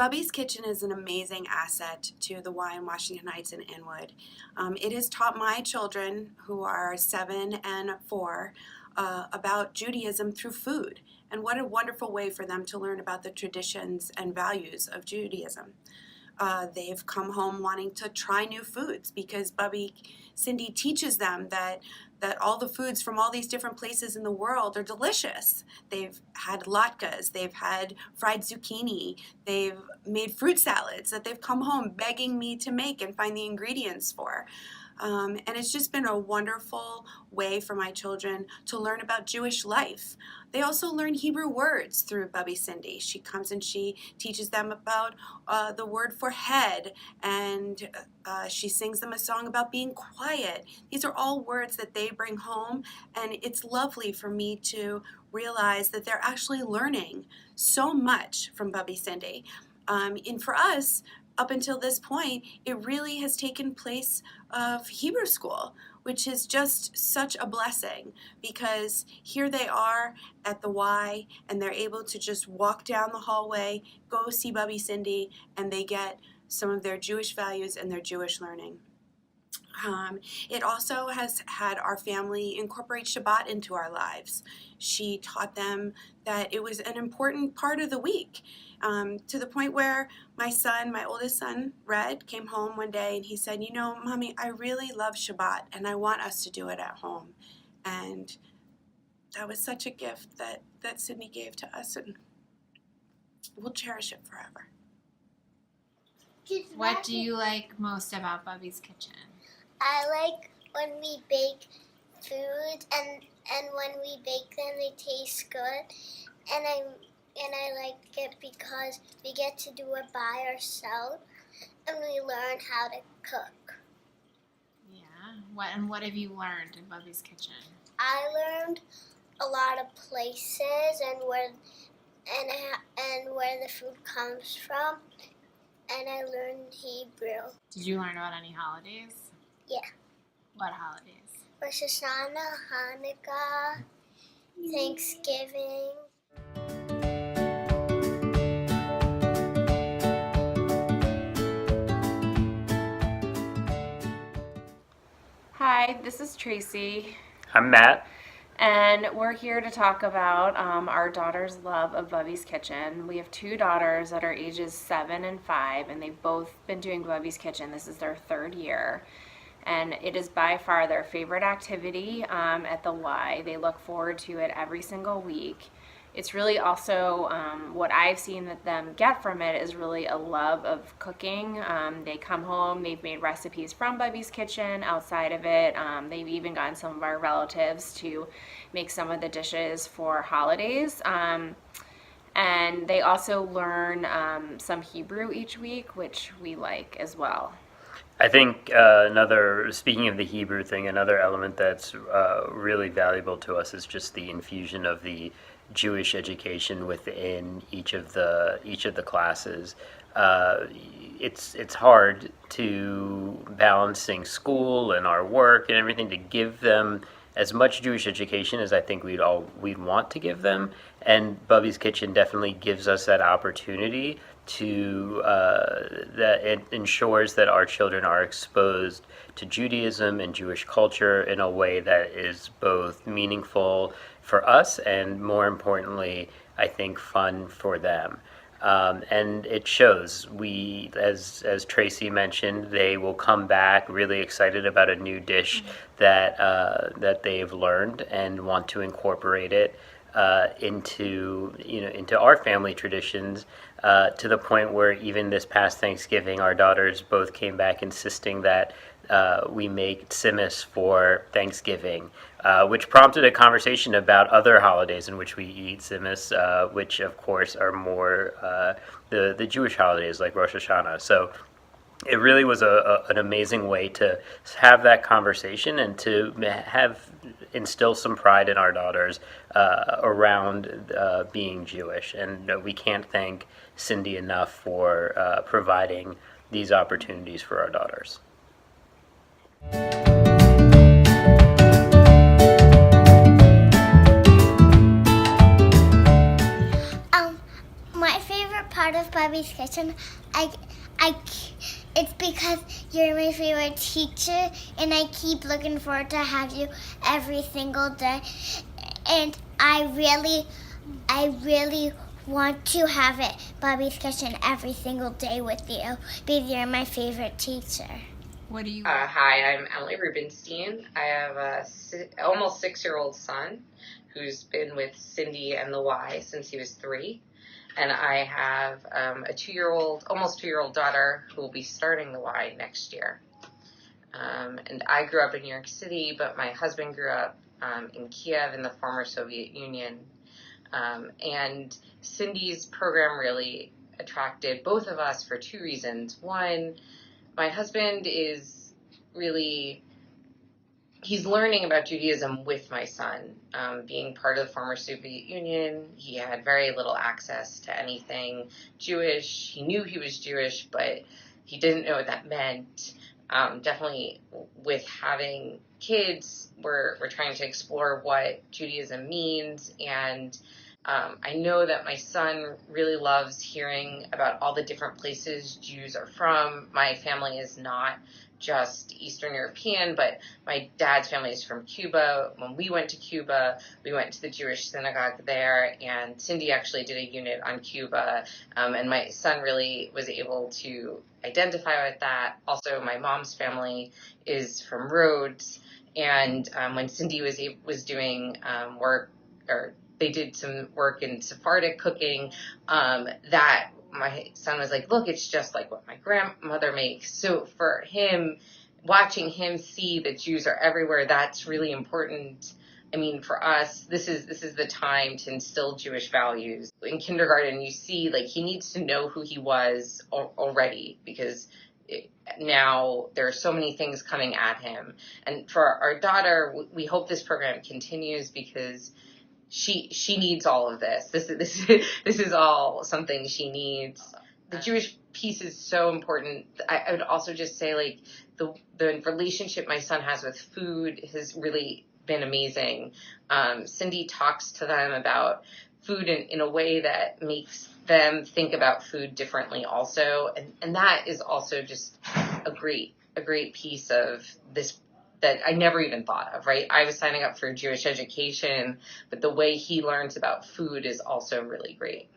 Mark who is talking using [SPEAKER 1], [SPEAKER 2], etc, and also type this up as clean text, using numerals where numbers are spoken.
[SPEAKER 1] Bubbie's Kitchen is an amazing asset to the Y in Washington Heights and Inwood. It has taught my children, who are 7 and 4, about Judaism through food. And what a wonderful way for them to learn about the traditions and values of Judaism. They've come home wanting to try new foods because Bubbie Cindy teaches them that all the foods from all these different places in the world are delicious. They've had latkes, they've had fried zucchini, they've made fruit salads that they've come home begging me to make and find the ingredients for. And it's just been a wonderful way for my children to learn about Jewish life. They also learn Hebrew words through Bubbie Cindy. She comes and she teaches them about the word for head, and she sings them a song about being quiet. These are all words that they bring home, and it's lovely for me to realize that they're actually learning so much from Bubbie Cindy. And for us, up until this point, it really has taken place of Hebrew school, which is just such a blessing because here they are at the Y and they're able to just walk down the hallway, go see Bubbie Cindy, and they get some of their Jewish values and their Jewish learning. It also has had our family incorporate Shabbat into our lives. She taught them that it was an important part of the week, to the point where my oldest son, Red, came home one day and he said, "You know, Mommy, I really love Shabbat and I want us to do it at home." And that was such a gift that Sydney gave to us, and we'll cherish it forever.
[SPEAKER 2] What do you like most about Bubbie's Kitchen?
[SPEAKER 3] I like when we bake food and when we bake them they taste good, and I like it because we get to do it by ourselves and we learn how to cook.
[SPEAKER 2] Yeah. What have you learned in Bubbie's Kitchen?
[SPEAKER 3] I learned a lot of places and where the food comes from, and I learned Hebrew.
[SPEAKER 2] Did you learn about any holidays?
[SPEAKER 3] Yeah.
[SPEAKER 2] What holidays?
[SPEAKER 3] Rosh Hashanah, Hanukkah, Thanksgiving.
[SPEAKER 4] Hi, this is Tracy,
[SPEAKER 5] I'm Matt.
[SPEAKER 4] and we're here to talk about our daughter's love of Bubbie's Kitchen. We have 2 daughters that are ages 7 and 5, and they've both been doing Bubbie's Kitchen. This is their 3rd year, and it is by far their favorite activity at the Y. They look forward to it every single week. It's really also what I've seen that them get from it is really a love of cooking. They come home, they've made recipes from Bubbie's Kitchen outside of it. They've even gotten some of our relatives to make some of the dishes for holidays. And they also learn some Hebrew each week, which we like as well.
[SPEAKER 5] I think speaking of the Hebrew thing, another element that's really valuable to us is just the infusion of the Jewish education within each of the classes. It's hard to balancing school and our work and everything to give them as much Jewish education as I think we'd want to give them, and Bubbie's Kitchen definitely gives us that opportunity to that it ensures that our children are exposed to Judaism and Jewish culture in a way that is both meaningful for us and, more importantly, I think fun for them. And it shows. We, as Tracy mentioned, they will come back really excited about a new dish that they've learned and want to incorporate it into our family traditions, to the point where even this past Thanksgiving, our daughters both came back insisting that we make tzimmus for Thanksgiving, which prompted a conversation about other holidays in which we eat tzimmus, which of course are more the Jewish holidays like Rosh Hashanah. So it really was an amazing way to have that conversation and to instill some pride in our daughters around being Jewish. And we can't thank Cindy enough for providing these opportunities for our daughters.
[SPEAKER 3] My favorite part of Bubbie Bubbie's Kitchen. It's because you're my favorite teacher, and I keep looking forward to have you every single day. And I really want to have it, Bubbie's Kitchen, every single day with you, because you're my favorite teacher.
[SPEAKER 2] What do you?
[SPEAKER 6] Hi, I'm Emily Rubenstein. I have a almost 6-year-old son who's been with Cindy and the Y since he was 3. And I have a 2-year-old, almost 2-year-old daughter who will be starting the Y next year. And I grew up in New York City, but my husband grew up in Kiev in the former Soviet Union. And Cindy's program really attracted both of us for 2 reasons. One, my husband is really, he's learning about Judaism with my son. Being part of the former Soviet Union, he had very little access to anything Jewish. He knew he was Jewish, but he didn't know what that meant. Definitely with having kids, we're trying to explore what Judaism means, and I know that my son really loves hearing about all the different places Jews are from. My family is not just Eastern European, but my dad's family is from Cuba. When we went to Cuba, we went to the Jewish synagogue there, and Cindy actually did a unit on Cuba, and my son really was able to identify with that. Also, my mom's family is from Rhodes, and when Cindy was doing work, or they did some work in Sephardic cooking, that my son was like, look, it's just like what my grandmother makes. So for him, watching him see that Jews are everywhere, that's really important. I mean, for us, this is the time to instill Jewish values. In kindergarten, you see, like, he needs to know who he was already, because now there are so many things coming at him. And for our daughter, we hope this program continues, because she needs all of this. This is all something she needs. The Jewish piece is so important. I would also just say, like, the relationship my son has with food has really been amazing. Cindy talks to them about food in a way that makes them think about food differently also, and that is also just a great piece of this that I never even thought of, right? I was signing up for Jewish education, but the way he learns about food is also really great.